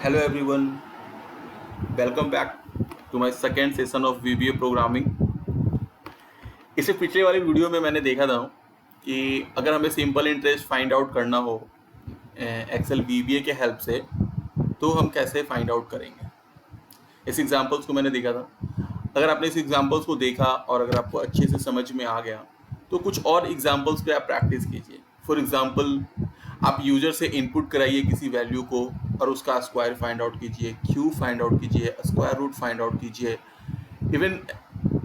Hello everyone, welcome back to my second session of VBA programming. इससे पिछले वाली video में मैंने देखा था कि अगर हमें सिंपल इंटरेस्ट फाइंड आउट करना हो एक्सेल VBA के हेल्प से तो हम कैसे फाइंड आउट करेंगे। इस एग्जांपल्स को मैंने देखा था। अगर आपने इस एग्जांपल्स को देखा और अगर आपको अच्छे से समझ में आ गया तो कुछ और एग्जांपल्स पे आप प्रैक्टिस कीजिए। फॉर एग्जांपल आप यूजर से इनपुट कराइए किसी वैल्यू को और उसका स्क्वायर फाइंड आउट कीजिए, क्यू फाइंड आउट कीजिए, स्क्वायर रूट फाइंड आउट कीजिए, इवन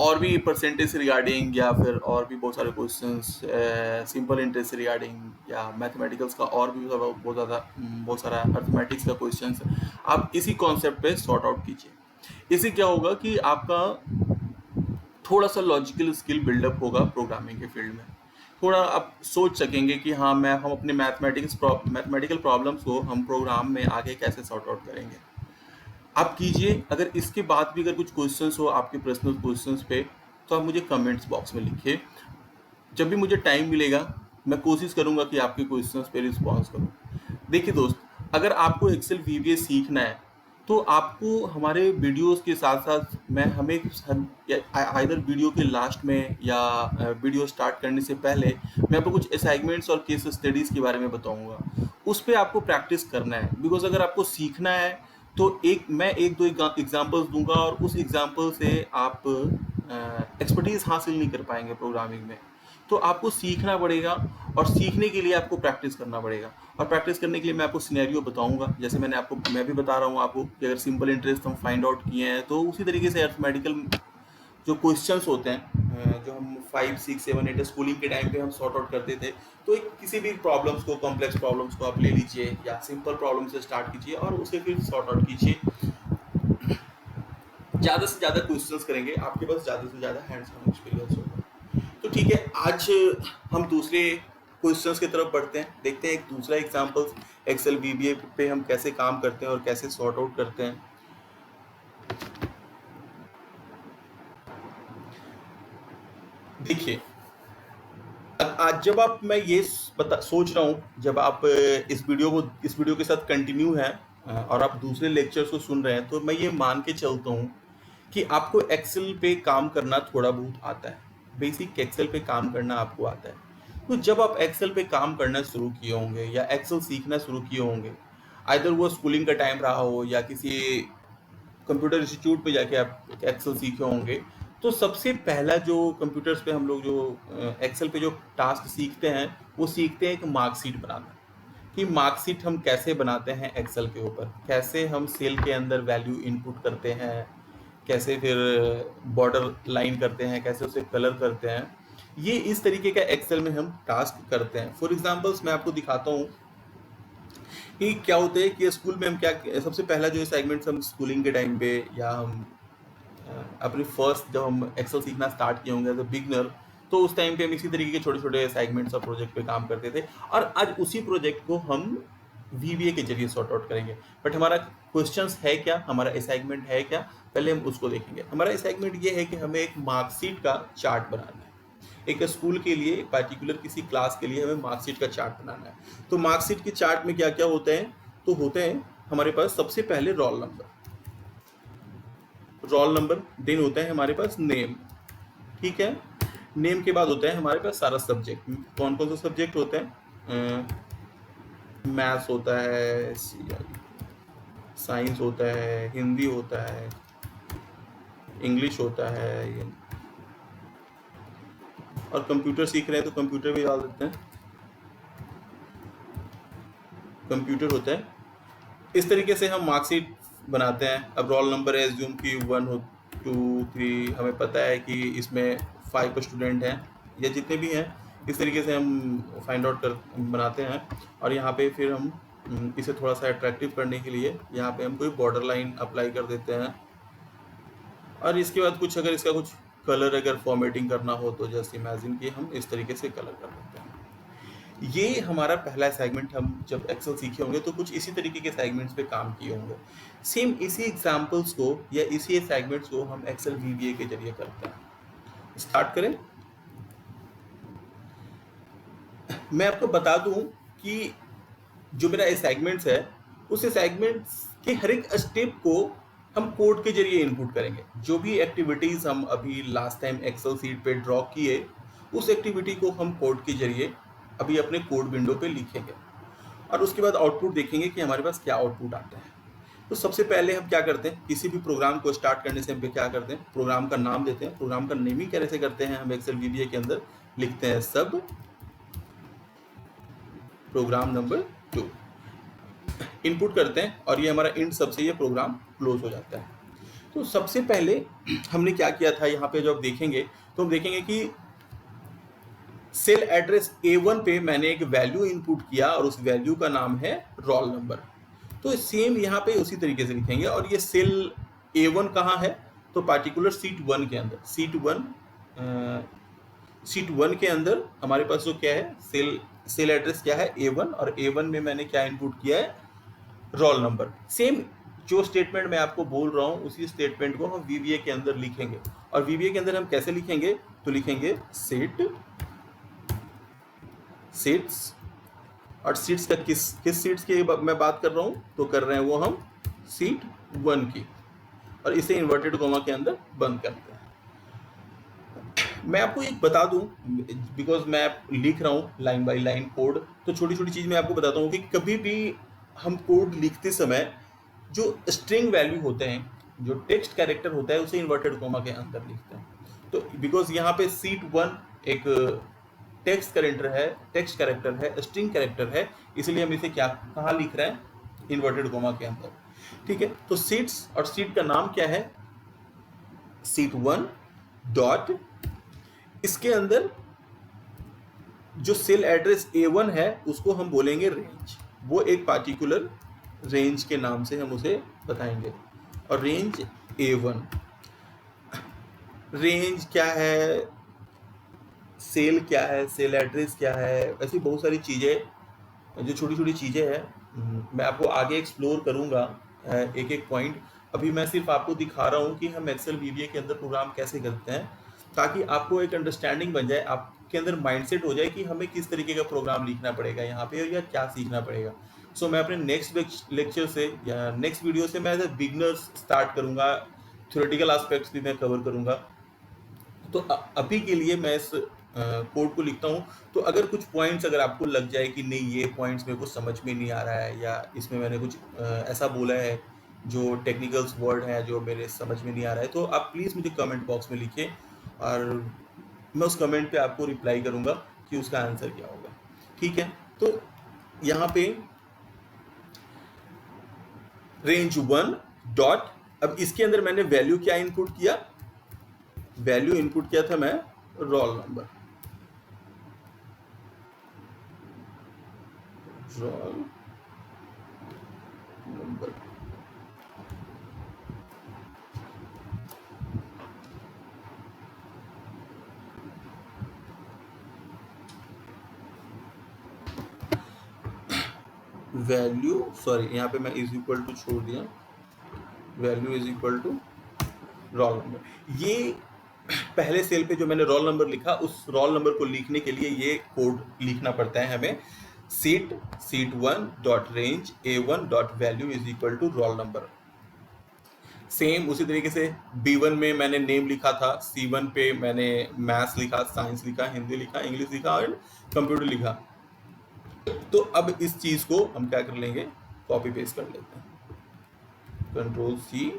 और भी परसेंटेज से रिगार्डिंग या फिर और भी बहुत सारे क्वेश्चंस सिंपल इंटरेस्ट से रिगार्डिंग या मैथमेटिकल्स का और भी बहुत सारा अर्थमेटिक्स का क्वेश्चंस आप इसी कॉन्सेप्ट पे सॉर्ट आउट कीजिए। इससे क्या होगा कि आपका थोड़ा सा लॉजिकल स्किल बिल्डअप होगा प्रोग्रामिंग के फील्ड में। थोड़ा आप सोच सकेंगे कि हाँ हम अपने मैथमेटिकल प्रॉब्लम्स को हम प्रोग्राम में आगे कैसे सॉर्ट आउट करेंगे। आप कीजिए। अगर इसके बाद भी अगर कुछ क्वेश्चंस हो आपके पर्सनल क्वेश्चंस पे तो आप मुझे कमेंट्स बॉक्स में लिखिए। जब भी मुझे टाइम मिलेगा मैं कोशिश करूंगा कि आपके क्वेश्चंस पे रिस्पॉन्स करूं। देखिए दोस्त, अगर आपको एक्सेल VBA सीखना है तो आपको हमारे वीडियोस के साथ साथ मैं हमें आइदर वीडियो के लास्ट में या वीडियो स्टार्ट करने से पहले मैं आपको कुछ असाइनमेंट्स और केस स्टडीज़ के बारे में बताऊंगा। उस पर आपको प्रैक्टिस करना है बिकॉज अगर आपको सीखना है तो मैं एक दो एग्जांपल्स दूंगा और उस एग्जांपल से आप एक्सपर्टीज हासिल नहीं कर पाएंगे प्रोग्रामिंग में। तो आपको सीखना पड़ेगा और सीखने के लिए आपको प्रैक्टिस करना पड़ेगा। और प्रैक्टिस करने के लिए मैं आपको सिनेरियो बताऊंगा, जैसे मैं भी बता रहा हूँ आपको कि अगर सिंपल इंटरेस्ट हम फाइंड आउट किए हैं तो उसी तरीके से अर्थमेटिकल जो क्वेश्चंस होते हैं जो हम 5 6 7 8 स्कूलिंग के टाइम पे हम सॉर्ट आउट करते थे, तो एक किसी भी प्रॉब्लम्स को, कॉम्प्लेक्स प्रॉब्लम्स को आप ले लीजिए या सिंपल प्रॉब्लम से स्टार्ट कीजिए और उसे फिर सॉर्ट आउट कीजिए। ज़्यादा से ज़्यादा क्वेश्चंस करेंगे, आपके पास ज़्यादा से ज़्यादा हैंड्स ऑन एक्सपीरियंस होगा। तो ठीक है, आज हम दूसरे क्वेश्चंस की तरफ बढ़ते हैं। देखते हैं एक दूसरा एग्जांपल एक्सेल VBA पे हम कैसे काम करते हैं और कैसे सॉर्ट आउट करते हैं। देखिए, आज जब आप मैं ये सोच रहा हूँ, जब आप इस वीडियो के साथ कंटिन्यू है और आप दूसरे लेक्चर्स को सुन रहे हैं, तो मैं ये मान के चलता हूँ कि आपको एक्सेल पे काम करना थोड़ा बहुत आता है। बेसिक एक्सेल पे काम करना आपको आता है। तो जब आप एक्सेल पे काम करना शुरू किए होंगे या एक्सेल सीखना शुरू किए होंगे, आइदर वो स्कूलिंग का टाइम रहा हो या किसी कंप्यूटर इंस्टीट्यूट पे जाके आप एक्सेल सीखे होंगे, तो सबसे पहला जो कंप्यूटर्स पे हम लोग जो एक्सेल पे जो टास्क सीखते हैं वो सीखते हैं एक मार्कशीट बनाना। कि मार्कशीट हम कैसे बनाते हैं एक्सेल के ऊपर, कैसे हम सेल के अंदर वैल्यू इनपुट करते हैं, कैसे फिर बॉर्डर लाइन करते हैं, कैसे उसे कलर करते हैं। ये इस तरीके का एक्सेल में हम टास्क करते हैं। फॉर एग्जांपल्स मैं आपको दिखाता हूँ कि क्या होता है कि स्कूल में हम क्या सबसे पहला जो असाइनमेंट्स हम स्कूलिंग के टाइम पे या हम अपने फर्स्ट जब हम एक्सेल सीखना स्टार्ट किए होंगे एज अ बिगनर, तो उस टाइम पे हम इसी तरीके के छोटे छोटे असाइनमेंट्स और प्रोजेक्ट पे काम करते थे और आज उसी प्रोजेक्ट को हम VBA के जरिए सॉर्ट आउट करेंगे। बट हमारा क्वेश्चंस है क्या, हमारा असाइनमेंट है क्या, पहले हम उसको देखेंगे। हमारा असाइनमेंट ये है कि हमें एक मार्कशीट का चार्ट बनाना है। एक स्कूल के लिए, एक पर्टिकुलर किसी क्लास के लिए हमें मार्कशीट का चार्ट बनाना है। तो मार्कशीट के चार्ट में क्या क्या होते हैं, तो होते हैं हमारे पास सबसे पहले रोल नंबर, देन होता है हमारे पास नेम। ठीक है, नेम के बाद होता है हमारे पास सारा सब्जेक्ट। कौन कौन सा सब्जेक्ट होता है, मैथ्स होता है, साइंस होता है, हिंदी होता है, इंग्लिश होता है, और कंप्यूटर सीख रहे हैं तो कंप्यूटर भी डाल देते हैं, कंप्यूटर होता है। इस तरीके से हम मार्कशीट बनाते हैं। अब रोल नंबर एज्यूम की 1 हो, 2 3, हमें पता है कि इसमें 5 स्टूडेंट हैं या जितने भी हैं, इस तरीके से हम फाइंड आउट कर बनाते हैं। और यहाँ पे फिर हम इसे थोड़ा सा अट्रैक्टिव करने के लिए यहाँ पे हम कोई बॉर्डर लाइन अप्लाई कर देते हैं। और इसके बाद कुछ अगर इसका कुछ कलर अगर फॉर्मेटिंग करना हो तो जस्ट इमेजिन कि हम इस तरीके से कलर कर देते हैं। ये हमारा पहला सेगमेंट। हम जब एक्सेल सीखे होंगे तो कुछ इसी तरीके के सेगमेंट्स पे काम किए होंगे। सेम इसी एग्जांपल्स को या इसी सेगमेंट्स को हम एक्सेल VBA के जरिए करते हैं। स्टार्ट करें। मैं आपको बता दूं कि जो मेरा सेगमेंट्स है उस सेगमेंट्स के हर एक स्टेप को हम कोड के जरिए इनपुट करेंगे। जो भी एक्टिविटीज़ हम अभी लास्ट टाइम एक्सेल शीट पे ड्रॉ किए, उस एक्टिविटी को हम कोड के जरिए अभी अपने कोड विंडो पे लिखेंगे और उसके बाद आउटपुट देखेंगे कि हमारे पास क्या आउटपुट आता है। तो सबसे पहले हम क्या करते हैं, किसी भी प्रोग्राम को स्टार्ट करने से हम क्या करते हैं, प्रोग्राम का नाम देते हैं। प्रोग्राम का नेमिंग कैसे करते हैं, हम एक्सेल वीबीए के अंदर लिखते हैं सब प्रोग्राम नंबर 2, इनपुट करते हैं और ये हमारा इंड सब से ये प्रोग्राम क्लोज हो जाता है। तो सबसे पहले हमने क्या किया था, यहाँ पे जब देखेंगे तो हम देखेंगे कि सेल एड्रेस A1 पे मैंने एक वैल्यू इनपुट किया और उस वैल्यू का नाम है रोल नंबर। तो सेम यहाँ पे उसी तरीके से लिखेंगे। और ये सेल A1 कहाँ है, तो पार्टिकुलर सीट 1 के अंदर, सीट 1 के अंदर हमारे पास जो क्या है, सेल एड्रेस क्या है A1, और A1 में मैंने क्या इनपुट किया है, रोल नंबर। सेम जो स्टेटमेंट मैं आपको बोल रहा हूँ उसी स्टेटमेंट को हम VBA के अंदर लिखेंगे। और VBA के अंदर हम कैसे लिखेंगे, तो लिखेंगे सीट्स, और सीट्स का किस सीट्स की मैं बात कर रहा हूँ, तो कर रहे हैं वो हम सीट 1 की, और इसे इन्वर्टेड कॉमा के अंदर बंद करते हैं। मैं आपको एक बता दूं, बिकॉज मैं लिख रहा हूँ लाइन बाय लाइन कोड, तो छोटी छोटी चीज़ मैं आपको बताता हूँ कि कभी भी हम कोड लिखते समय जो स्ट्रिंग वैल्यू होते हैं, जो टेक्स्ट कैरेक्टर होता है, उसे इन्वर्टेड कॉमा के अंदर लिखते हैं। तो बिकॉज यहाँ पे सीट 1 एक टेक्स्ट कैरेक्टर है, स्ट्रिंग कैरेक्टर है, इसलिए हम इसे क्या कहाँ लिख रहे हैं, इन्वर्टेड कॉमा के अंदर। ठीक है, तो सीट्स, और सीट का नाम क्या है, सीट 1 डॉट, इसके अंदर जो सेल एड्रेस A1 है उसको हम बोलेंगे रेंज। वो एक पार्टिकुलर रेंज के नाम से हम उसे बताएंगे। और रेंज A1, रेंज क्या है, सेल क्या है, सेल एड्रेस क्या है, ऐसी बहुत सारी चीज़ें, जो छोटी छोटी चीज़ें हैं, मैं आपको आगे एक्सप्लोर करूँगा एक एक पॉइंट। अभी मैं सिर्फ आपको दिखा रहा हूँ कि हम एक्सेल वीबीए के अंदर प्रोग्राम कैसे करते हैं, ताकि आपको एक अंडरस्टैंडिंग बन जाए, आपके अंदर माइंडसेट हो जाए कि हमें किस तरीके का प्रोग्राम लिखना पड़ेगा यहाँ पे, या क्या सीखना पड़ेगा। सो मैं अपने नेक्स्ट लेक्चर से या नेक्स्ट वीडियो से मैं एज ए बिगनर्स स्टार्ट करूँगा, थ्योरेटिकल एस्पेक्ट्स भी मैं कवर करूँगा। तो अभी के लिए मैं इस कोड को लिखता हूँ। तो अगर कुछ पॉइंट्स अगर आपको लग जाए कि नहीं ये पॉइंट्स मेरे को समझ में नहीं आ रहा है, या इसमें मैंने कुछ ऐसा बोला है जो टेक्निकल्स वर्ड है जो मेरे समझ में नहीं आ रहा है, तो आप प्लीज़ मुझे कमेंट बॉक्स में लिखिए और मैं उस कमेंट पे आपको रिप्लाई करूँगा कि उसका आंसर क्या होगा। ठीक है, तो यहाँ पे रेंज 1 डॉट, अब इसके अंदर मैंने वैल्यू क्या इनपुट किया, वैल्यू इनपुट किया था मैं roll number, roll number. Value, sorry यहाँ पे मैं इज इक्वल टू छोड़ दिया, value is equal to roll number. ये पहले सेल पे जो मैंने रोल नंबर लिखा, उस रोल नंबर को लिखने के लिए ये कोड लिखना पड़ता है हमें, sheet 1 dot range A1 dot value is equal to roll number. Same उसी तरीके से B1 में मैंने नेम लिखा था, C1 पे मैंने मैथ्स लिखा, साइंस लिखा, हिंदी लिखा, इंग्लिश लिखा और कंप्यूटर लिखा। तो अब इस चीज को हम क्या कर लेंगे, कॉपी पेस्ट कर लेते हैं, कंट्रोल C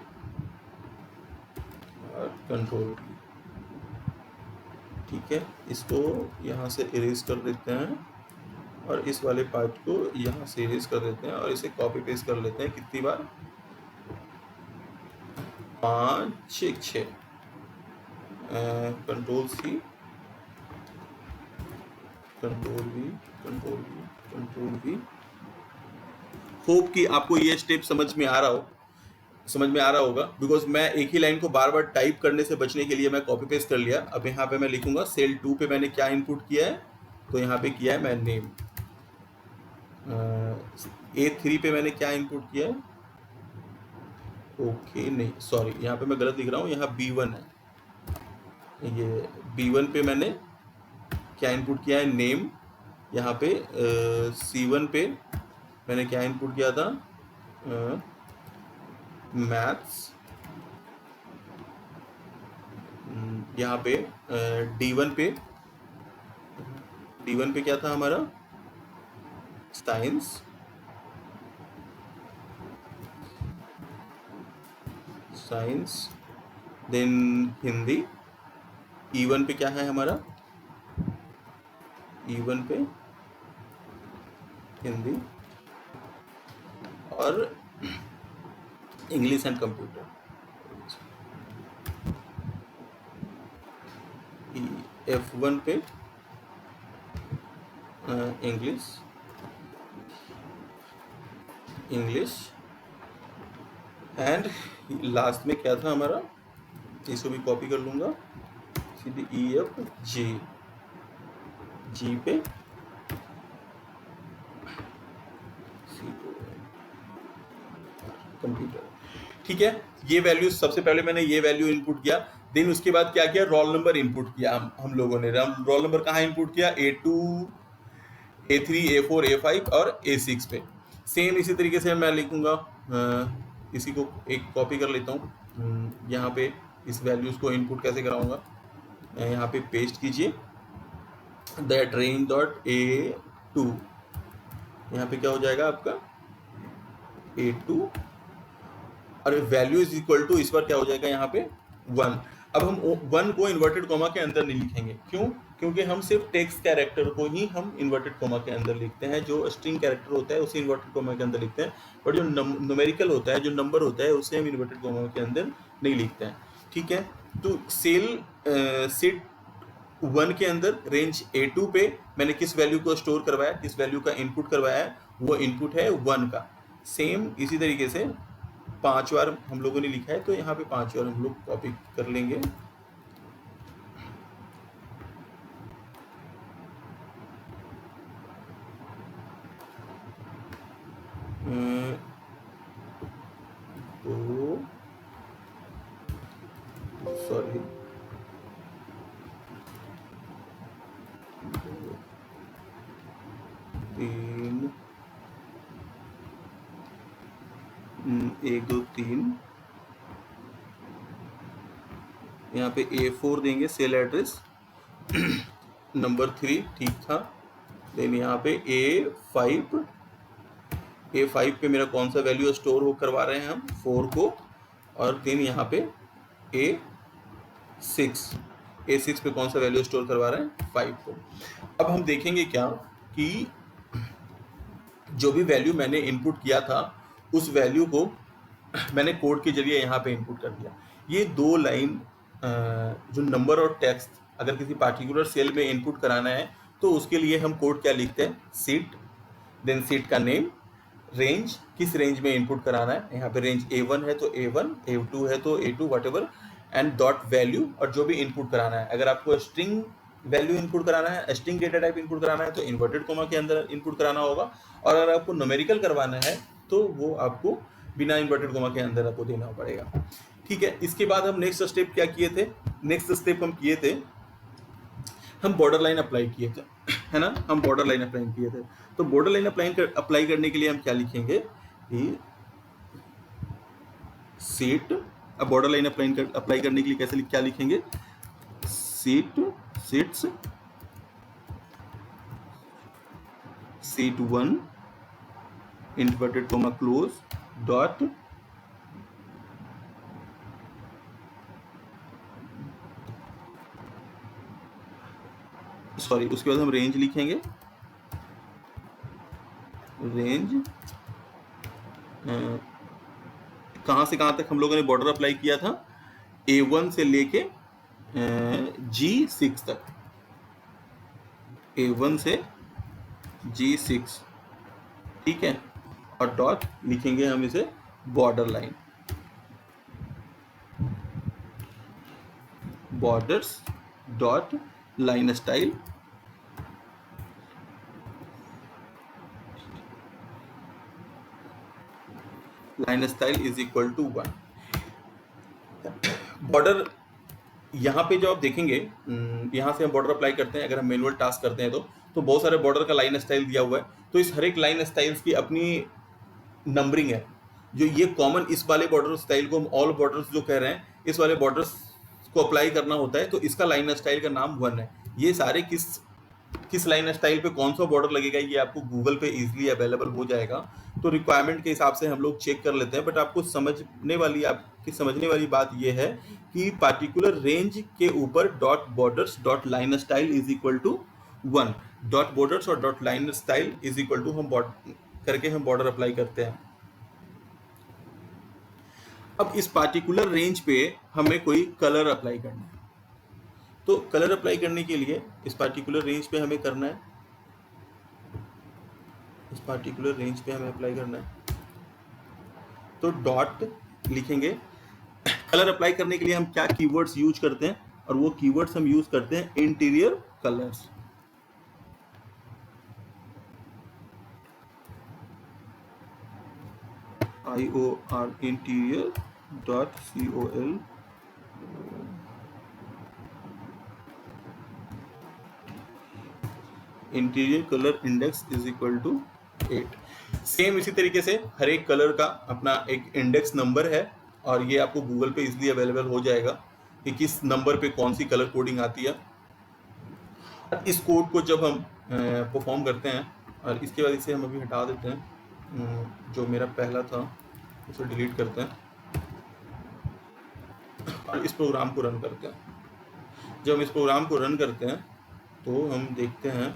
और कंट्रोल V। ठीक है, इसको यहाँ से इरेज कर देते हैं और इस वाले पार्ट को यहाँ से इरेज कर देते हैं और इसे कॉपी पेस्ट कर लेते हैं। कितनी बार, 5 6, control C, control V, control V, control V। Hope कि आपको ये स्टेप समझ में आ रहा होगा, बिकॉज मैं एक ही लाइन को बार बार टाइप करने से बचने के लिए मैं कॉपी पेस्ट कर लिया। अब यहाँ पे मैं लिखूंगा सेल 2 पे मैंने क्या इनपुट किया है, तो यहाँ पे किया है मैं नेम। A3 पे मैंने क्या इनपुट किया है, ओके नहीं सॉरी यहाँ पे मैं गलत लिख रहा हूँ, यहाँ B1 है, ये B1 पे मैंने क्या इनपुट किया है, नेम। यहाँ पे C1 पे मैंने क्या इनपुट किया था, मैथ्स, यहाँ पे D1 पे, D1 पे क्या था हमारा, साइंस, देन हिंदी। E1 पे क्या है हमारा, E1 पे हिंदी और इंग्लिश एंड कंप्यूटर। F1 पे इंग्लिश एंड लास्ट में क्या था हमारा, इसको भी कॉपी कर लूंगा, सीधी EF जी पे कंप्यूटर। ठीक है, ये वैल्यू सबसे पहले मैंने ये वैल्यू इनपुट किया, देन उसके बाद क्या किया, रोल नंबर इनपुट किया हम लोगों ने। रोल नंबर कहाँ इनपुट किया, A2, A3, A4, A5 और A6 पे। सेम इसी तरीके से मैं लिखूंगा, इसी को एक कॉपी कर लेता हूँ, यहाँ पे इस वैल्यूज को इनपुट कैसे कराऊंगा, यहाँ पे पेस्ट कीजिए दैट रेंज डॉट A2, यहाँ पे क्या हो जाएगा आपका A2 और वैल्यू इज इक्वल टू, इस बार क्या हो जाएगा यहाँ पे 1। अब हम 1 को इन्वर्टेड कोमा के अंदर नहीं लिखेंगे, क्यों, क्योंकि हम सिर्फ टेक्स्ट कैरेक्टर को ही हम इन्वर्टेड कोमा के अंदर लिखते हैं, जो स्ट्रिंग कैरेक्टर होता है उसे इन्वर्टेड कोमा के अंदर लिखते हैं, बट जो न्यूमेरिकल होता है, जो नंबर होता है, उसे हम इन्वर्टेड कोमा के अंदर नहीं लिखते हैं। ठीक है, तो सीट 1 के अंदर रेंज A2 पे मैंने किस वैल्यू को स्टोर करवाया, किस वैल्यू का इनपुट करवाया है, वो इनपुट है 1 का। सेम इसी तरीके से 5 बार हम लोगों ने लिखा है, तो यहाँ पे 5 बार हम लोग कॉपी कर लेंगे। तो सॉरी, तीन, 1 2 3, यहाँ पे A4 देंगे सेल एड्रेस, नंबर 3 ठीक था, देन यहाँ पे A5 पे मेरा कौन सा वैल्यू स्टोर हो करवा रहे हैं हम, 4 को, और देन यहाँ पे A6 पे कौन सा वैल्यू स्टोर करवा रहे हैं, 5 को। अब हम देखेंगे क्या कि जो भी वैल्यू मैंने इनपुट किया था उस वैल्यू को मैंने कोड के जरिए यहाँ पे इनपुट कर दिया। ये 2 लाइन जो नंबर और टेक्स्ट अगर किसी पार्टिकुलर सेल में इनपुट कराना है तो उसके लिए हम कोड क्या लिखते हैं, सीट, देन सीट का नेम, रेंज, किस रेंज में इनपुट कराना है, यहाँ पे रेंज A1 है तो A1, A2 है तो A2, whatever, and dot value, और जो भी इनपुट कराना है। अगर आपको स्ट्रिंग वैल्यू इनपुट कराना है, स्ट्रिंग डेटा टाइप इनपुट कराना है तो इन्वर्टेड कोमा के अंदर इनपुट कराना होगा, और अगर आपको न्यूमेरिकल करवाना है तो वो आपको बिना इन्वर्टेड कोमा के अंदर आपको देना पड़ेगा। ठीक है, इसके बाद हम नेक्स्ट स्टेप क्या किए थे, नेक्स्ट स्टेप हम किए थे, हम बॉर्डर लाइन अप्लाई किए थे, है ना, हम बॉर्डर लाइन अप्लाई किए थे। तो बॉर्डर लाइन अप्लाई करने के लिए हम क्या लिखेंगे, सीट, अब बॉर्डर लाइन अप्लाई करने के लिए कैसे क्या लिखेंगे, seats seat 1 inverted coma close dot sorry, उसके बाद हम रेंज लिखेंगे, रेंज कहाँ से कहाँ तक हम लोगों ने बॉर्डर अप्लाई किया था, A1 से लेके G6 तक, A1 से G6, ठीक है, और डॉट लिखेंगे हम इसे border line, borders dot line style, line style is equal to 1। Border यहाँ पे जो आप देखेंगे, यहाँ से हम बॉर्डर अप्लाई करते हैं, अगर हम मैनुअल टास्क करते हैं तो बहुत सारे बॉर्डर का लाइन स्टाइल दिया हुआ है, तो इस हर एक लाइन स्टाइल्स की अपनी नंबरिंग है। जो ये कॉमन इस वाले बॉर्डर स्टाइल को हम ऑल बॉर्डर्स जो कह रहे हैं, इस वाले बॉर्डर्स को अप्लाई करना होता है, तो इसका लाइन स्टाइल का नाम 1 है। ये सारे किस लाइन स्टाइल पे कौन सा बॉर्डर लगेगा ये आपको गूगल पे इजीली अवेलेबल हो जाएगा। तो रिक्वायरमेंट के हिसाब से हम लोग चेक कर लेते हैं, बट आपकी समझने वाली बात ये है कि पार्टिकुलर रेंज के ऊपर dot borders dot line style is equal to 1, dot borders और dot line style is equal to हम बॉर्डर अप्लाई करते हैं। अब इस पार्टिकुलर रेंज पे हमें कोई कलर अप्लाई करना है, तो कलर अप्लाई करने के लिए इस पार्टिकुलर रेंज पे हमें करना है, इस पार्टिकुलर रेंज पे हमें अप्लाई करना है, तो डॉट लिखेंगे। कलर अप्लाई करने के लिए हम क्या कीवर्ड्स यूज करते हैं, और वो कीवर्ड्स हम यूज करते हैं interior colours. IOR interior dot COL interior colour index is equal to 8। Same इसी तरीके से हर एक कलर का अपना एक इंडेक्स नंबर है, और ये आपको गूगल पे इजीली अवेलेबल हो जाएगा कि किस नंबर पे कौन सी कलर कोडिंग आती है। इस कोड को जब हम परफॉर्म करते हैं, और इसके बाद इसे हम अभी हटा देते हैं, जो मेरा पहला था उसे डिलीट करते हैं और इस प्रोग्राम को रन करते हैं। जब हम इस प्रोग्राम को रन करते हैं तो हम देखते हैं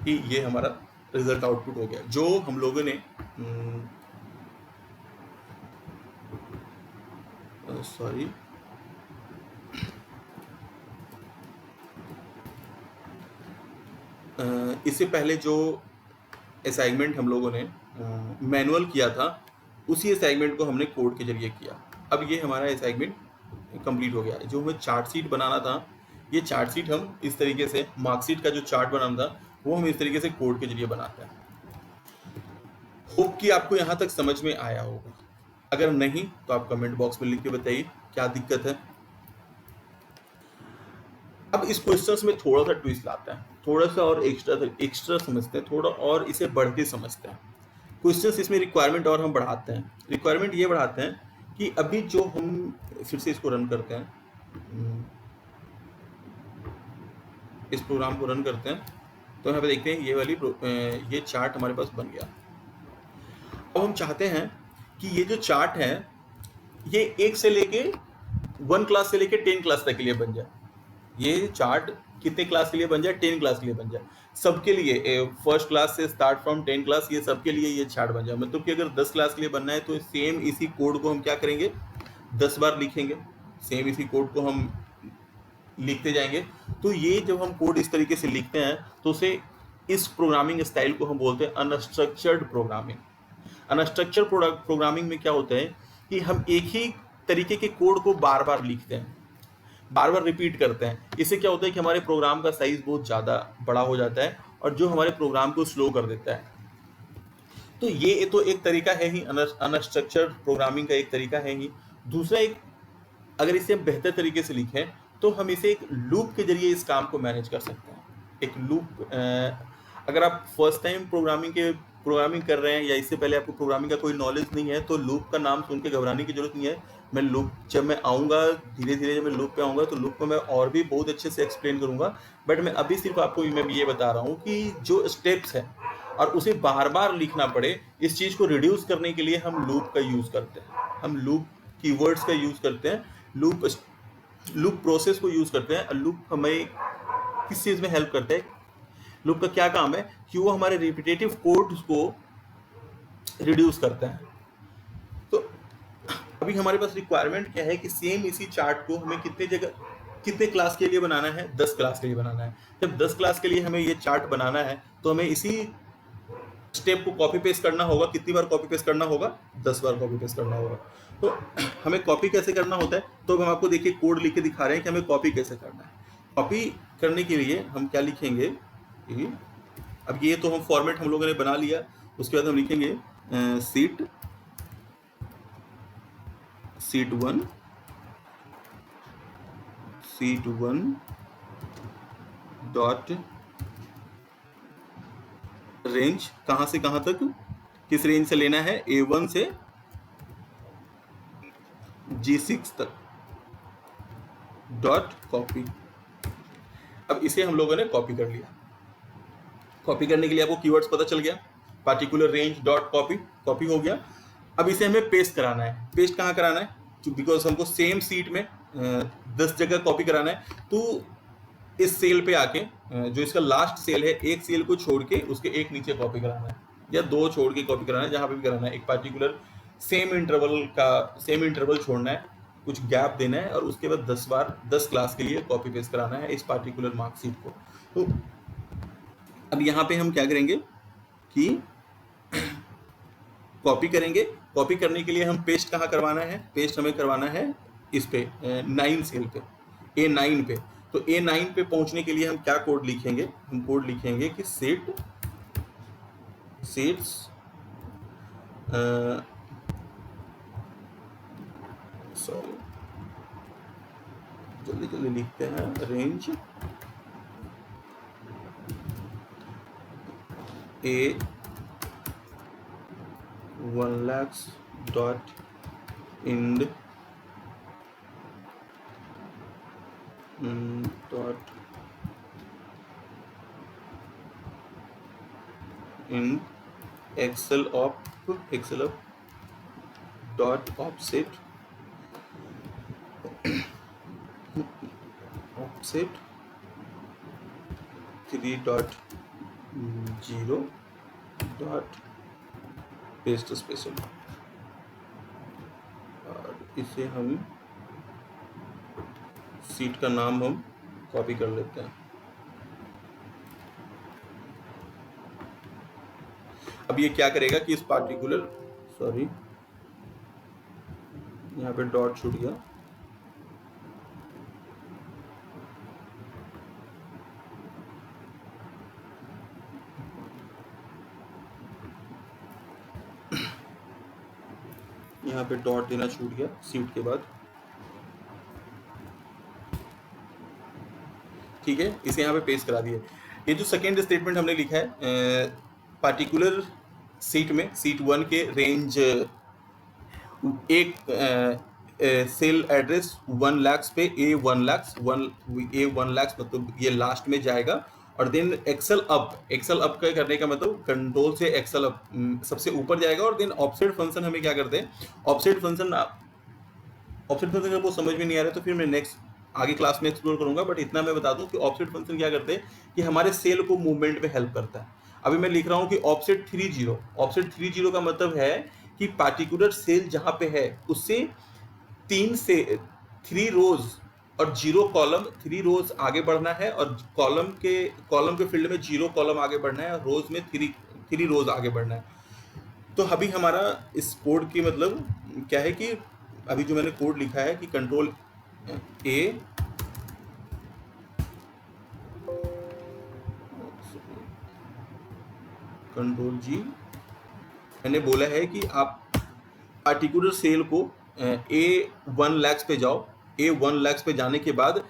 कि ये हमारा रिजल्ट आउटपुट हो गया। जो हम लोगों ने इससे पहले जो असाइनमेंट हम लोगों ने मैनुअल किया था, उसी असाइनमेंट को हमने कोड के जरिए किया। अब ये हमारा असाइनमेंट कंप्लीट हो गया। जो हमें चार्ट शीट बनाना था, ये चार्ट शीट हम इस तरीके से, मार्कशीट का जो चार्ट बनाना था वो हम इस तरीके से कोड के जरिए बनाते हैं। होप कि आपको यहाँ तक समझ में आया होगा। अगर नहीं तो आप कमेंट बॉक्स में लिख के बताइए क्या दिक्कत है। अब इस क्वेश्चंस में थोड़ा सा ट्विस्ट लाता है, थोड़ा सा और एक्स्ट्रा समझते हैं, थोड़ा और इसे बढ़ के समझते हैं। क्वेश्चंस इसमें रिक्वायरमेंट और हम बढ़ाते हैं। रिक्वायरमेंट ये बढ़ाते हैं कि अभी जो हम फिर से इसको रन करते हैं, इस प्रोग्राम को रन करते हैं, तो यहाँ पे देखते हैं ये चार्ट हमारे पास बन गया। अब हम चाहते हैं कि ये जो चार्ट है ये 1 से लेके 1 क्लास से लेके 10 क्लास तक के लिए बन जाए। ये चार्ट कितने क्लास के लिए बन जाए? 10 क्लास के लिए बन जाए। सबके लिए, फर्स्ट क्लास से स्टार्ट फ्रॉम 10 क्लास, ये सबके लिए ये चार्ट बन जाए। मतलब कि अगर 10 क्लास के लिए बनना है तो सेम इसी कोड को हम क्या करेंगे, 10 बार लिखेंगे। सेम इसी कोड को हम लिखते जाएंगे। तो ये जब हम कोड इस तरीके से लिखते हैं तो उसे, इस प्रोग्रामिंग स्टाइल को हम बोलते हैं अनस्ट्रक्चर्ड प्रोग्रामिंग। अनस्ट्रक्चर्ड प्रोग्रामिंग में क्या होता है कि हम एक ही तरीके के कोड को बार बार लिखते हैं, बार बार रिपीट करते हैं। इससे क्या होता है कि हमारे प्रोग्राम का साइज बहुत ज़्यादा बड़ा हो जाता है और जो हमारे प्रोग्राम को स्लो कर देता है। तो ये तो एक तरीका है ही, अनस्ट्रक्चर्ड प्रोग्रामिंग का एक तरीका है ही। दूसरा, एक अगर इसे हम बेहतर तरीके से लिखें तो हम इसे एक लूप के जरिए इस काम को मैनेज कर सकते हैं। एक लूप, अगर आप फर्स्ट टाइम प्रोग्रामिंग कर रहे हैं या इससे पहले आपको प्रोग्रामिंग का कोई नॉलेज नहीं है, तो लूप का नाम सुन के घबराने की जरूरत नहीं है। जब मैं आऊँगा धीरे धीरे, जब मैं लूप पे आऊँगा तो लूप को मैं और भी बहुत अच्छे से एक्सप्लेन करूँगा। बट मैं अभी सिर्फ आपको मैं ये बता रहा हूँ कि जो स्टेप्स है और उसे बार बार लिखना पड़े, इस चीज़ को रिड्यूस करने के लिए हम लूप का यूज़ करते हैं। हम लूप कीवर्ड्स का यूज़ करते हैं, लूप प्रोसेस को यूज़ करते हैं। लूप हमें किस चीज़ में हेल्प करता है? लूप का क्या काम है कि वो हमारे रिपीटेटिव कोड्स को रिड्यूस करता है। तो अभी हमारे पास रिक्वायरमेंट क्या है कि सेम इसी चार्ट को हमें कितने क्लास के लिए बनाना है? 10 क्लास के लिए बनाना है। जब 10 क्लास के लिए हमें ये चार्ट बनाना है तो हमें इसी स्टेप को कॉपी पेस्ट करना होगा। कितनी बार कॉपी पेस्ट करना होगा? 10 बार कॉपी पेस्ट करना होगा। तो हमें कॉपी कैसे करना होता है, तो हम आपको देखिए कोड लिख के दिखा रहे हैं कि हमें कॉपी कैसे करना है। कॉपी करने के लिए हम क्या लिखेंगे, अब ये तो हम फॉर्मेट हम लोगों ने बना लिया। उसके बाद हम लिखेंगे सीट 1 डॉट रेंज कहाँ से कहाँ तक, किस रेंज से लेना है, A1 से G6 तक डॉट कॉपी। अब इसे हम लोगों ने कॉपी कर लिया। कॉपी करने के लिए आपको कीवर्ड्स पता चल गया, particular range dot copy, copy हो गया। अब इसे हमें पेस्ट कराना है। पेस्ट कहाँ कराना है, बिकॉज हमको सेम सीट में 10 जगह कॉपी कराना है, तो इस सेल पे आके जो इसका लास्ट सेल है, एक सेल को छोड़ के उसके एक नीचे कॉपी कराना है, या दो छोड़ के कॉपी कराना है, जहाँ पे भी कराना है। एक पार्टिकुलर सेम इंटरवल छोड़ना है, कुछ गैप देना है, और उसके बाद 10 बार 10 क्लास के लिए कॉपी पेस्ट कराना है इस पार्टिकुलर मार्कशीट को। तो अब यहाँ पे हम क्या करेंगे कि कॉपी करेंगे। कॉपी करने के लिए हम पेस्ट कहाँ करवाना है, पेस्ट हमें करवाना है इस पे 9 सेल पे, A9 पे। तो A9 पे पहुंचने के लिए हम क्या कोड लिखेंगे, हम कोड लिखेंगे कि सेट्स सॉरी जल्दी जल्दी लिखते हैं, range A1 lakhs dot ind dot in excel up dot offset 3.0 dot paste special, और इसे हम सीट का नाम हम कॉपी कर लेते हैं। अब ये क्या करेगा कि इस पार्टिकुलर, सॉरी यहाँ पे डॉट छूट गया, यहाँ पे डॉट देना छूट गया सीट के बाद, ठीक है। इसे यहाँ पे पेस्ट करा दिए। ये जो सेकेंड स्टेटमेंट हमने लिखा है, पार्टिकुलर सीट में, सीट 1 के रेंज एक सेल एड्रेस 1 lakhs पे A1 lakhs मतलब ये लास्ट में जाएगा। और देन एक्सेल अप का करने का मतलब कंट्रोल से एक्सेल अप सबसे ऊपर जाएगा। और देन ऑफसेट फंक्शन हमें क्या करते हैं, ऑफसेट फंक्शन अगर वो समझ में नहीं आ रहा है तो फिर मैं नेक्स्ट आगे क्लास में एक्सप्लोर करूंगा, बट इतना मैं बता दूं कि ऑफसेट फंक्शन क्या करते हैं कि हमारे सेल को मूवमेंट में हेल्प करता है। अभी मैं लिख रहा हूं कि ऑफसेट 30 का मतलब है कि पार्टिकुलर सेल जहां पे है उससे 3 रोज और 0 कॉलम, 3 रोज आगे बढ़ना है, और कॉलम के फील्ड में 0 कॉलम आगे बढ़ना है, और रोज में 3 रोज आगे बढ़ना है। तो अभी हमारा इस कोड की मतलब क्या है कि अभी जो मैंने कोड लिखा है कि कंट्रोल A कंट्रोल G, मैंने बोला है कि आप पार्टिकुलर सेल को A1 lakhs पे जाओ, A1 lakhs पे जाने के बाद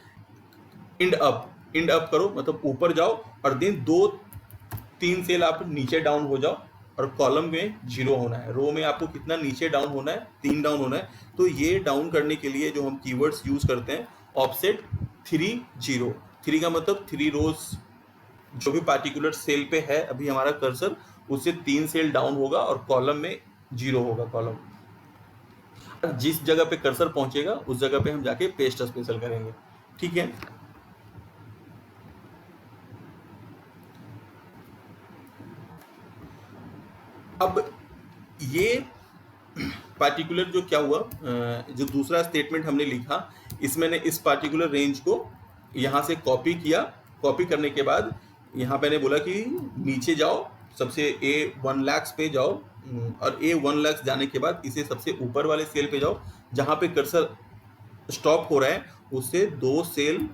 इंड अप करो, मतलब ऊपर जाओ, और देन 2-3 सेल आप नीचे डाउन हो जाओ, और कॉलम में 0 होना है, रो में आपको कितना नीचे डाउन होना है, 3 डाउन होना है। तो ये डाउन करने के लिए जो हम कीवर्ड्स यूज करते हैं, ऑफसेट 3 का मतलब 3 रोज जो भी पार्टिकुलर सेल पे है अभी हमारा कर्सर, उससे 3 सेल डाउन होगा, और कॉलम में 0 होगा कॉलम। जिस जगह पे कर्सर पहुंचेगा उस जगह पे हम जाके पेस्ट स्पेशल करेंगे, ठीक है। अब ये पार्टिकुलर जो क्या हुआ, जो दूसरा स्टेटमेंट हमने लिखा, इसमें ने इस पार्टिकुलर रेंज को यहाँ से कॉपी किया। कॉपी करने के बाद यहाँ पे ने बोला कि नीचे जाओ, सबसे A1 lakhs पे जाओ, और A1 lakhs जाने के बाद इसे सबसे ऊपर वाले सेल पे जाओ, जहाँ पे कर्सर स्टॉप हो रहा है उससे 2 सेल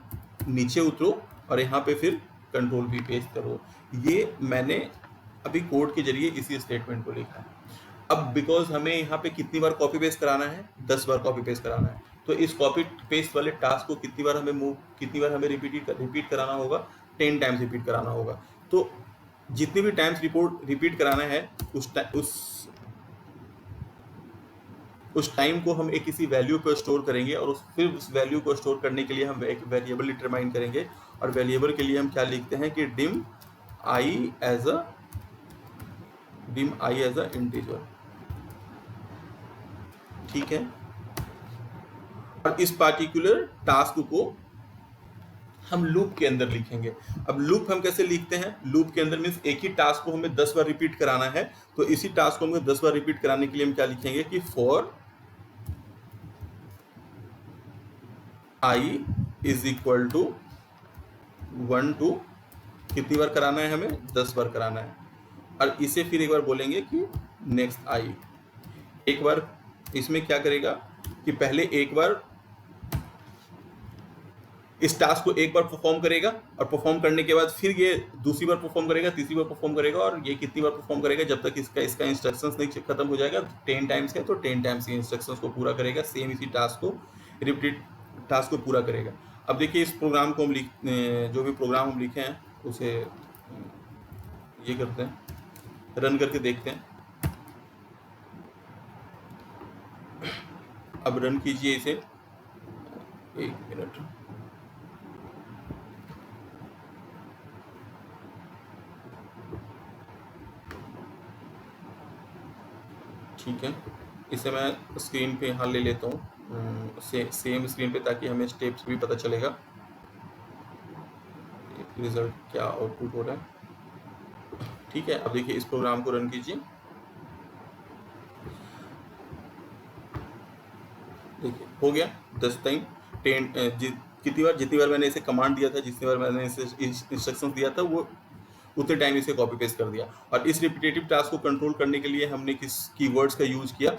नीचे उतरो, और यहाँ पे फिर कंट्रोल V पेस्ट करो। ये मैंने अभी कोड के जरिए इसी स्टेटमेंट को लिखा है। अब बिकॉज हमें यहाँ पे कितनी बार कॉपी पेस्ट कराना है, 10 बार कॉपी पेस्ट कराना है, तो इस कॉपी पेस्ट वाले टास्क को कितनी बार हमें रिपीट कराना होगा, 10 टाइम्स रिपीट कराना होगा। तो जितने भी टाइम्स रिपीट कराना है उस टाइम को हम एक किसी वैल्यू पर स्टोर करेंगे और फिर उस वैल्यू को स्टोर करने के लिए हम एक वेरिएबल डिटरमाइन करेंगे और वेरिएबल के लिए हम क्या लिखते हैं कि dim I as a integer. ठीक है, और इस पार्टिकुलर टास्क को हम लूप के अंदर लिखेंगे। अब लूप हम कैसे लिखते हैं? लूप के अंदर मीन्स एक ही टास्क को हमें 10 बार रिपीट कराना है, तो इसी टास्क को हमें 10 बार रिपीट कराने के लिए हम क्या लिखेंगे कि for I is equal to 1 to कितनी बार कराना है हमें? 10 बार कराना है। और इसे फिर एक बार बोलेंगे कि नेक्स्ट आई। एक बार इसमें क्या करेगा कि पहले एक बार इस टास्क को एक बार परफॉर्म करेगा और परफॉर्म करने के बाद फिर ये दूसरी बार परफॉर्म करेगा, तीसरी बार परफॉर्म करेगा, और ये कितनी बार परफॉर्म करेगा? जब तक इसका इंस्ट्रक्शंस नहीं खत्म हो जाएगा। 10 टाइम्स है तो 10 टाइम्स ये इंस्ट्रक्शंस को पूरा करेगा, सेम इसी टास्क को रिपीट टास्क को पूरा करेगा। अब देखिए इस प्रोग्राम को हम जो भी प्रोग्राम हम लिखे हैं उसे ये करते हैं, रन करके देखते हैं। अब रन कीजिए इसे, 1 मिनट। ठीक है, इसे मैं स्क्रीन पे यहाँ ले लेता हूँ, सेम स्क्रीन पे, ताकि हमें स्टेप्स भी पता चलेगा रिजल्ट क्या आउटपुट हो रहा है। ठीक है, अब देखिए इस प्रोग्राम को रन कीजिए। देखिए हो गया 10 टाइम 10 जितनी बार मैंने इसे कमांड दिया था, जितनी बार मैंने इसे इंस्ट्रक्शन दिया था, वो उतने टाइम इसे कॉपी पेस्ट कर दिया। और इस रिपीटेटिव टास्क को कंट्रोल करने के लिए हमने किस कीवर्ड्स का यूज किया?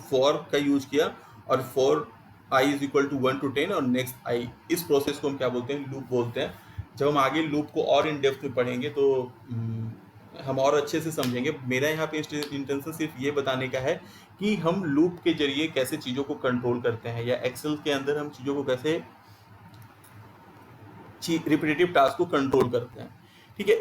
फॉर का यूज किया, और for I is equal to 1 to 10 और नेक्स्ट आई। इस प्रोसेस को हम क्या बोलते हैं? लूप बोलते हैं। जब हम आगे लूप को और इन डेप्थ में पढ़ेंगे तो हम और अच्छे से समझेंगे। मेरा यहाँ पे इंटेंशन सिर्फ ये बताने का है कि हम लूप के जरिए कैसे चीज़ों को कंट्रोल करते हैं, या एक्सेल के अंदर हम चीज़ों को कैसे रिपीटेटिव टास्क को कंट्रोल करते हैं। ठीक है,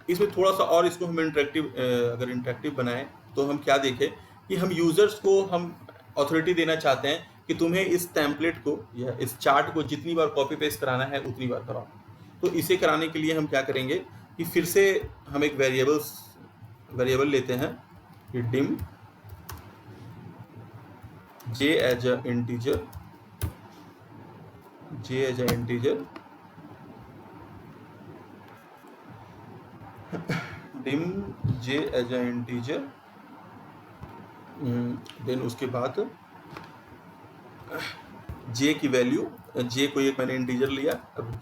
इसमें थोड़ा सा और इसको हम अगर इंटरेक्टिव बनाएं तो हम क्या देखें कि हम यूजर्स को हम अथॉरिटी देना चाहते हैं कि तुम्हें इस टेम्पलेट को या इस चार्ट को जितनी बार कॉपी पेस्ट कराना है उतनी बार कराओ। तो इसे कराने के लिए हम क्या करेंगे कि फिर से हम एक वेरिएबल लेते हैं कि dim J as a integer, dim J as a integer. Then उसके बाद जे की वैल्यू, जे को एक मैंने इंटीजर लिया, अब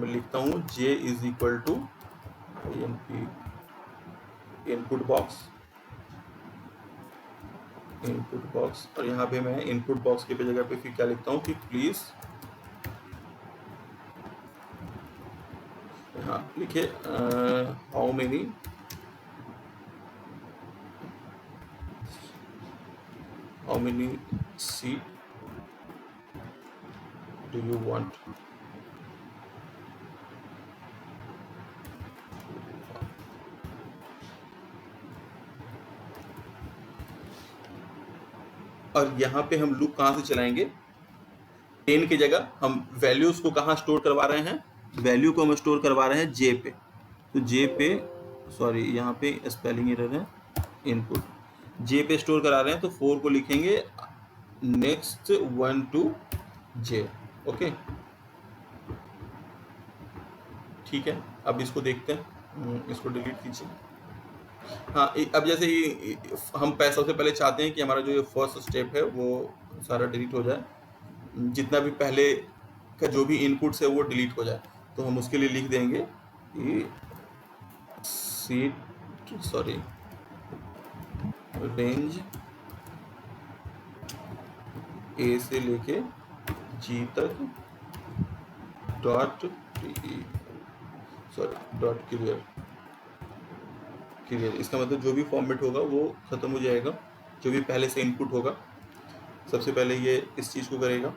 लिखता हूँ J is equal to input box, और यहाँ पे मैं इनपुट बॉक्स के जगह पे फिर क्या लिखता हूँ कि प्लीज, हाँ लिखे how many seat do you want? और यहाँ पे हम लूप कहाँ से चलाएंगे? 10 की जगह हम वैल्यूज को कहाँ स्टोर करवा रहे हैं? वैल्यू को हम स्टोर करवा रहे हैं जे पे। तो जे पे, सॉरी यहाँ पे स्पेलिंग एरर है, इनपुट जे पे स्टोर करा रहे हैं, तो 4 को लिखेंगे नेक्स्ट 1 टू जे। ओके, ठीक है, अब इसको देखते हैं, इसको डिलीट कीजिए। हाँ, अब जैसे ही हम सबसे पहले चाहते हैं कि हमारा जो ये फर्स्ट स्टेप है वो सारा डिलीट हो जाए, जितना भी पहले का जो भी इनपुट्स है वो डिलीट हो जाए। तो हम उसके लिए लिख देंगे कि रेंज ए से लेके जी तक डॉट क्लियर। इसका मतलब जो भी फॉर्मेट होगा वो ख़त्म हो जाएगा, जो भी पहले से इनपुट होगा। सबसे पहले ये इस चीज़ को करेगा,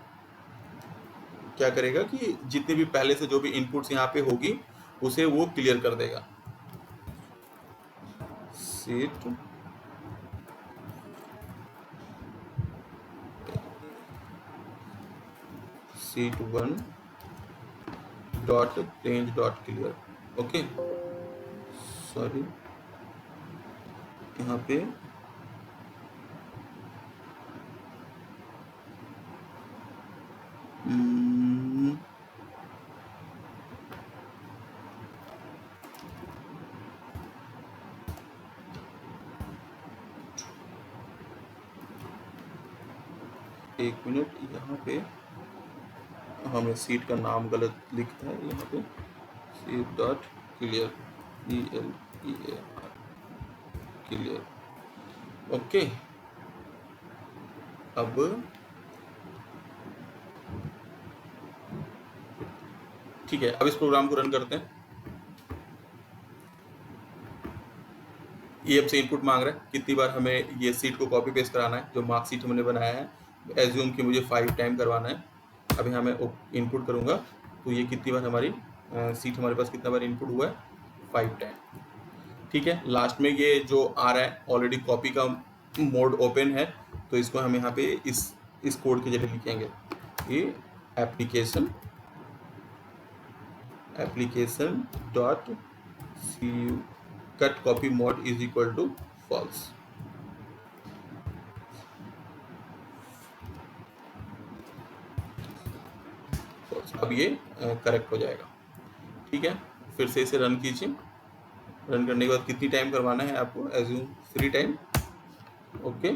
क्या करेगा कि जितने भी पहले से जो भी इनपुट्स यहाँ पे होगी उसे वो क्लियर कर देगा। Seat seat 1 dot range dot clear. Okay, sorry, यहाँ पे एक मिनट, यहाँ पे हमें सीट का नाम गलत लिखता है, यहाँ पे seat dot clear, CLEAR clear. Okay, अब ठीक है, अब इस प्रोग्राम को रन करते हैं। ये हमसे इनपुट मांग रहा है कितनी बार हमें ये सीट को कॉपी पेस्ट कराना है, जो मार्कशीट हमने बनाया है। एज्यूम कि मुझे 5 टाइम करवाना है। अभी यहाँ मैं इनपुट करूँगा तो ये कितनी बार हमारी सीट हमारे पास कितना बार इनपुट हुआ है, 5 टाइम। ठीक है, लास्ट में ये जो आ रहा है ऑलरेडी कॉपी का मोड ओपन है, तो इसको हम यहाँ पे इस कोड के जरिए लिखेंगे कि application dot cut copy mode is equal to false. अब ये करेक्ट हो जाएगा। ठीक है, फिर से इसे रन कीजिए। रन करने के बाद कितनी टाइम करवाना है आपको, एज्यूम 3 टाइम। ओके,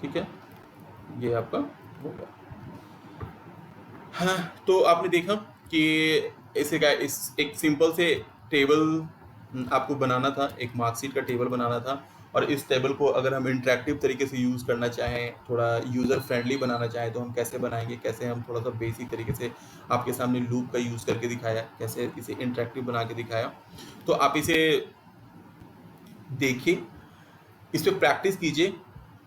ठीक है, ये आपका होगा। हाँ, तो आपने देखा कि इसे का इस एक सिंपल से टेबल आपको बनाना था, एक मार्कशीट का टेबल बनाना था, और इस टेबल को अगर हम इंटरेक्टिव तरीके से यूज़ करना चाहें, थोड़ा यूज़र फ्रेंडली बनाना चाहें, तो हम कैसे बनाएंगे, कैसे हम थोड़ा सा बेसिक तरीके से आपके सामने लूप का यूज़ करके दिखाया, कैसे इसे इंटरेक्टिव बना के दिखाया। तो आप इसे देखिए, इस पर प्रैक्टिस कीजिए।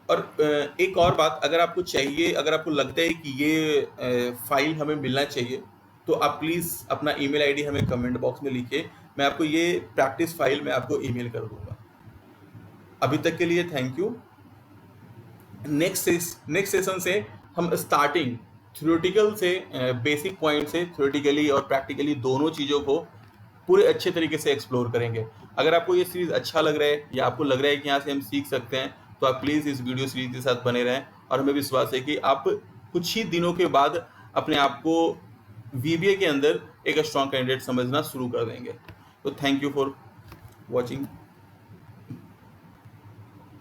और एक और बात, अगर आपको चाहिए, अगर आपको लगता है कि ये फाइल हमें मिलना चाहिए, तो आप प्लीज़ अपना ईमेल आईडी हमें कमेंट बॉक्स में लिखिए, मैं आपको ये प्रैक्टिस फाइल मैं आपको ईमेल कर दूंगा। अभी तक के लिए थैंक यू। नेक्स्ट सेशन से हम स्टार्टिंग थ्योरेटिकल से, बेसिक पॉइंट से थ्योरेटिकली और प्रैक्टिकली दोनों चीज़ों को पूरे अच्छे तरीके से एक्सप्लोर करेंगे। अगर आपको ये सीरीज़ अच्छा लग रहा है या आपको लग रहा है कि यहाँ से हम सीख सकते हैं, तो आप प्लीज़ इस वीडियो सीरीज के साथ बने रहें, और हमें विश्वास है कि आप कुछ ही दिनों के बाद अपने आप को VBA के अंदर एक स्ट्रॉन्ग कैंडिडेट समझना शुरू कर देंगे। तो थैंक यू फॉर वॉचिंग।